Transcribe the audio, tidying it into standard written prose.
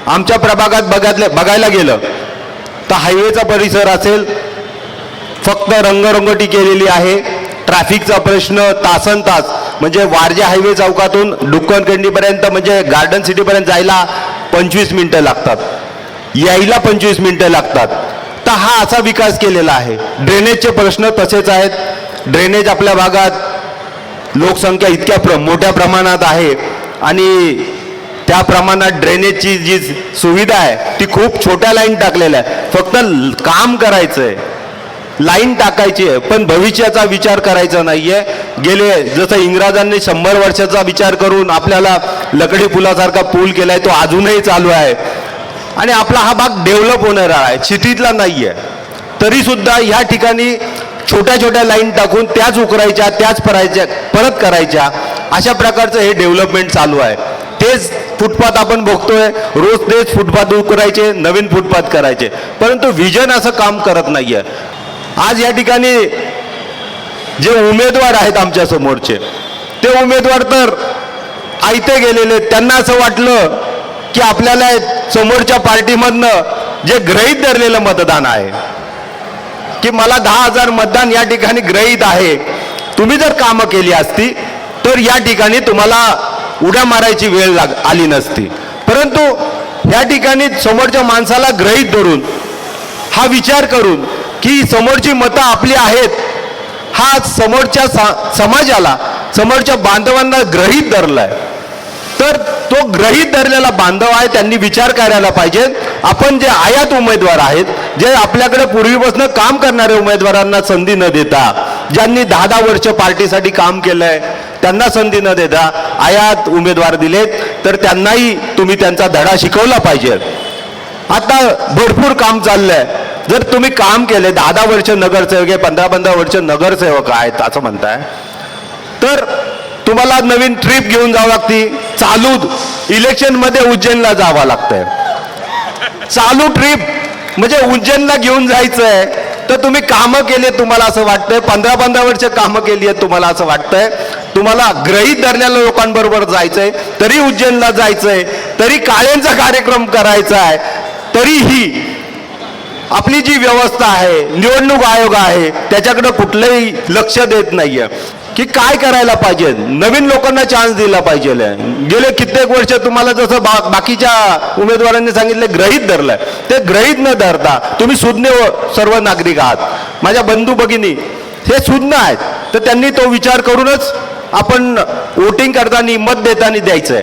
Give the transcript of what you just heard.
आमच्या प्रभागात बघायला गेलं तर हायवेचा परिसर असेल, फक्त रंगरंगोटी केलेली आहे. ट्रॅफिकचा प्रश्न तासन तास, म्हणजे वारजे हायवे चौकातून डुक्कनखंडीपर्यंत म्हणजे गार्डन सिटीपर्यंत जायला 25 मिनिटं लागतात, यायला 25 मिनिटं लागतात. तर हा असा विकास केलेला आहे. ड्रेनेजचे प्रश्न तसेच आहेत. ड्रेनेज आपल्या भागात लोकसंख्या इतक्या मोठ्या प्रमाणात आहे आणि त्या प्रमाणात ड्रेनेजची जी सुविधा आहे ती खूप छोट्या लाईन टाकलेल्या आहे. फक्त काम करायचं आहे, लाईन टाकायची आहे, पण भविष्याचा विचार करायचा नाहीये. गेले जसं इंग्रजांनी 100 वर्षाचा विचार करून आपल्याला लकडी पुलासारखा पूल केलाय, तो अजूनही चालू आहे आणि आपला हा भाग डेव्हलप होणारा आहे, सिटीतला नाहीये. तरी सुद्धा ह्या ठिकाणी छोट्या छोट्या लाईन टाकून त्याच उकरायच्या, त्याच परत करायच्या, अशा प्रकारचं हे डेव्हलपमेंट चालू आहे. तेच फुटपाथ आपण बघतोय रोज, तेच फुटपाथ उकरायचे, नवीन फुटपाथ करायचे, परंतु व्हिजन असं काम करत नाहीये. आज या ठिकाणी जे उमेदवार आहेत आमच्या समोरचे, ते उमेदवार तर आयते गेलेले. त्यांना असं वाटलं की आपल्याला समोरच्या पार्टीमधनं जे गृहीत धरलेलं मतदान आहे की मला 10,000 मतदान या ठिकाणी गृहीत आहे, तुम्ही जर कामं केली असती तर या ठिकाणी तुम्हाला उड्या मारायची वेळ आली नसती. परंतु या ठिकाणी समोरच्या माणसाला गृहीत धरून, हा विचार करून की समोरची मतं आपली आहेत, हा समोरच्या समाजाला, समोरच्या बांधवांना गृहीत धरलाय. तर तो गृहीत धरलेला बांधव आहे, त्यांनी विचार करायला पाहिजे. आपण जे आयात उमेदवार आहेत, जे आपल्याकडे पूर्वीपासून काम करणाऱ्या उमेदवारांना संधी न देता, ज्यांनी 10-10 वर्ष पार्टीसाठी काम केलंय, त्यांना संधी न देता आयात उमेदवार दिलेत, तर त्यांनाही तुम्ही त्यांचा धडा शिकवला पाहिजे. आता भरपूर काम चाललंय. जर तुम्ही काम केले 10-10 वर्ष नगरसेवक आहे, 15-15 वर्ष नगरसेवक आहेत असं म्हणताय, तर तुम्हाला नवीन ट्रिप घेऊन जावं लागती. चालू इलेक्शनमध्ये उज्जैनला जावं लागतंय. चालू ट्रिप म्हणजे उज्जैनला घेऊन जायचंय, तर तुम्ही कामं केले, तुम्हाला असं वाटतंय 15-15 वर्ष कामं केली आहेत, तुम्हाला असं वाटतंय तुम्हाला गृहीत धरलेल्या लोकांबरोबर जायचंय, तरी उज्जैनला जायचंय, तरी काळ्यांचा कार्यक्रम करायचा आहे, तरीही आपली जी व्यवस्था आहे, निवडणूक आयोग आहे, त्याच्याकडे कुठलंही लक्ष देत नाहीये की काय करायला पाहिजे. नवीन लोकांना चान्स दिला पाहिजे. गेले कित्येक वर्ष तुम्हाला जसं बाकीच्या उमेदवारांनी सांगितलं गृहीत धरलंय, ते गृहीत न धरता तुम्ही सुज्ञ सर्व नागरिक आहात, माझ्या बंधू भगिनी हे सुज्ञ आहेत, तर त्यांनी तो विचार करूनच आपण वोटिंग करताना, मत देताना द्यायचं आहे.